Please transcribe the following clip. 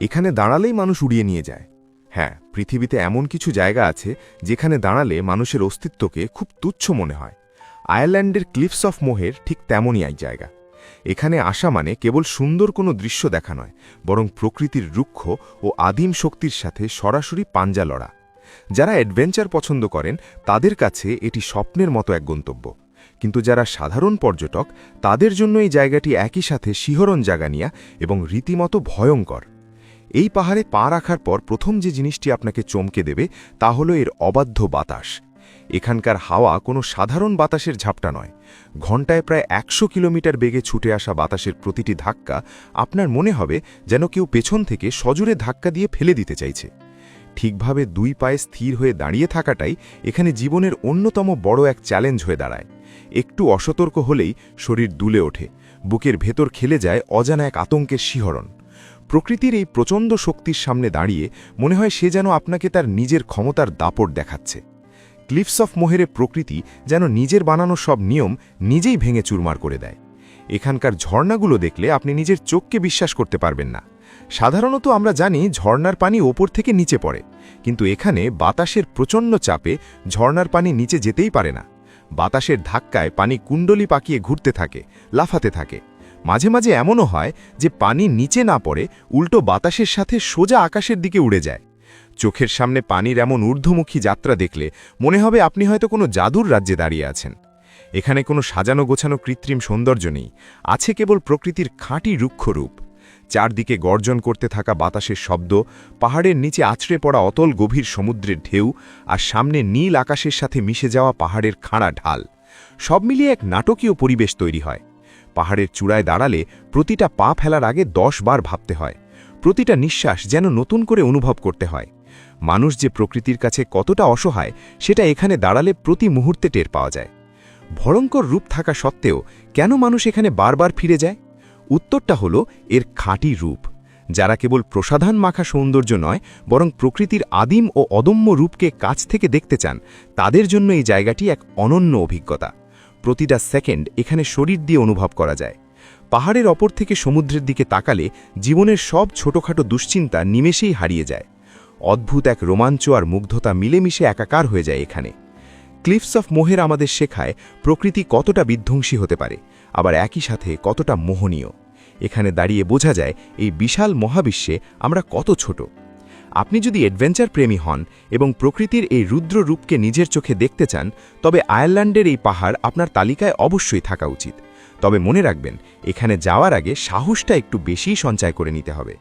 এখানে দাঁড়ালেই মানুষ উড়িয়ে নিয়ে যায়। হ্যাঁ, পৃথিবীতে এমন কিছু জায়গা আছে যেখানে দাঁড়ালে মানুষের অস্তিত্বকে খুব তুচ্ছ মনে হয়। আয়ারল্যান্ডের ক্লিফস অফ মোহের ঠিক তেমনই এক জায়গা। এখানে আসা মানে কেবল সুন্দর কোনো দৃশ্য দেখা নয়, বরং প্রকৃতির রুক্ষ ও আদিম শক্তির সাথে সরাসরি পাঞ্জা লড়া। যারা অ্যাডভেঞ্চার পছন্দ করেন তাদের কাছে এটি স্বপ্নের মতো এক গন্তব্য, কিন্তু যারা সাধারণ পর্যটক তাদের জন্য এই জায়গাটি একই সাথে শিহরণ জাগানিয়া এবং রীতিমতো ভয়ঙ্কর। এই পাহাড়ে পা রাখার পর প্রথম যে জিনিসটি আপনাকে চমকে দেবে তা হলো এর অবাধ্য বাতাস। এখানকার হাওয়া কোনো সাধারণ বাতাসের ঝাপটা নয়। ঘণ্টায় প্রায় ১০০ কিলোমিটার বেগে ছুটে আসা বাতাসের প্রতিটি ধাক্কা আপনার মনে হবে যেন কেউ পেছন থেকে সজোরে ধাক্কা দিয়ে ফেলে দিতে চাইছে। ঠিকভাবে দুই পায়ে স্থির হয়ে দাঁড়িয়ে থাকাটাই এখানে জীবনের অন্যতম বড় এক চ্যালেঞ্জ হয়ে দাঁড়ায়। একটু অসতর্ক হলেই শরীর দুলে ওঠে, বুকের ভেতর খেলে যায় অজানা এক আতঙ্কের শিহরণ। প্রকৃতির এই প্রচণ্ড শক্তির সামনে দাঁড়িয়ে মনে হয় সে যেন আপনাকে তার নিজের ক্ষমতার দাপট দেখাচ্ছে। ক্লিফস অফ মোহেরে প্রকৃতি যেন নিজের বানানো সব নিয়ম নিজেই ভেঙে চুরমার করে দেয়। এখানকার ঝর্ণাগুলো দেখলে আপনি নিজের চোখকে বিশ্বাস করতে পারবেন না। সাধারণত আমরা জানি ঝর্ণার পানি ওপর থেকে নিচে পড়ে, কিন্তু এখানে বাতাসের প্রচণ্ড চাপে ঝর্ণার পানি নিচে যেতেই পারে না। বাতাসের ধাক্কায় পানি কুণ্ডলি পাকিয়ে ঘুরতে থাকে, লাফাতে থাকে। মাঝে মাঝে এমনও হয় যে পানি নিচে না পড়ে উল্টো বাতাসের সাথে সোজা আকাশের দিকে উড়ে যায়। চোখের সামনে পানির এমন ঊর্ধ্বমুখী যাত্রা দেখলে মনে হবে আপনি হয়তো কোনো জাদুর রাজ্যে দাঁড়িয়ে আছেন। এখানে কোনো সাজানো গোছানো কৃত্রিম সৌন্দর্য নেই, আছে কেবল প্রকৃতির খাঁটি রুক্ষ রূপ। চারদিকে গর্জন করতে থাকা বাতাসের শব্দ, পাহাড়ের নিচে আছড়ে পড়া অতল গভীর সমুদ্রের ঢেউ, আর সামনে নীল আকাশের সাথে মিশে যাওয়া পাহাড়ের খাড়া ঢাল, সব মিলিয়ে এক নাটকীয় পরিবেশ তৈরি হয়। পাহাড়ের চূড়ায় দাঁড়ালে প্রতিটা পা ফেলার আগে ১০ বার ভাবতে হয়। প্রতিটা নিঃশ্বাস যেন নতুন করে অনুভব করতে হয়। মানুষ যে প্রকৃতির কাছে কতটা অসহায় সেটা এখানে দাঁড়ালে প্রতি মুহূর্তে টের পাওয়া যায়। ভয়ঙ্কর রূপ থাকা সত্ত্বেও কেন মানুষ এখানে বারবার ফিরে যায়? উত্তরটা হলো এর খাঁটি রূপ। যারা কেবল প্রসাধন মাখা সৌন্দর্য নয়, বরং প্রকৃতির আদিম ও অদম্য রূপকে কাছ থেকে দেখতে চান, তাদের জন্য এই জায়গাটি এক অনন্য অভিজ্ঞতা। প্রতিটা সেকেন্ড এখানে শরীর দিয়ে অনুভব করা যায়। পাহাড়ের অপর থেকে সমুদ্রের দিকে তাকালে জীবনের সব ছোটখাটো দুশ্চিন্তা নিমেষেই হারিয়ে যায়। অদ্ভুত এক রোমাঞ্চ আর মুগ্ধতা মিলেমিশে একাকার হয়ে যায় এখানে। ক্লিফস অফ মোহের আমাদের শেখায় প্রকৃতি কতটা বিধ্বংসী হতে পারে, আবার একই সাথে কতটা মোহনীয়। এখানে দাঁড়িয়ে বোঝা যায় এই বিশাল মহাবিশ্বে আমরা কত ছোট। আপনি যদি অ্যাডভেঞ্চার প্রেমী হন এবং প্রকৃতির এই রুদ্র রূপকে নিজের চোখে দেখতে চান, তবে আয়ারল্যান্ডের এই পাহাড় আপনার তালিকায় অবশ্যই থাকা উচিত। তবে মনে রাখবেন, এখানে যাওয়ার আগে সাহসটা একটু বেশিই সঞ্চয় করে নিতে হবে।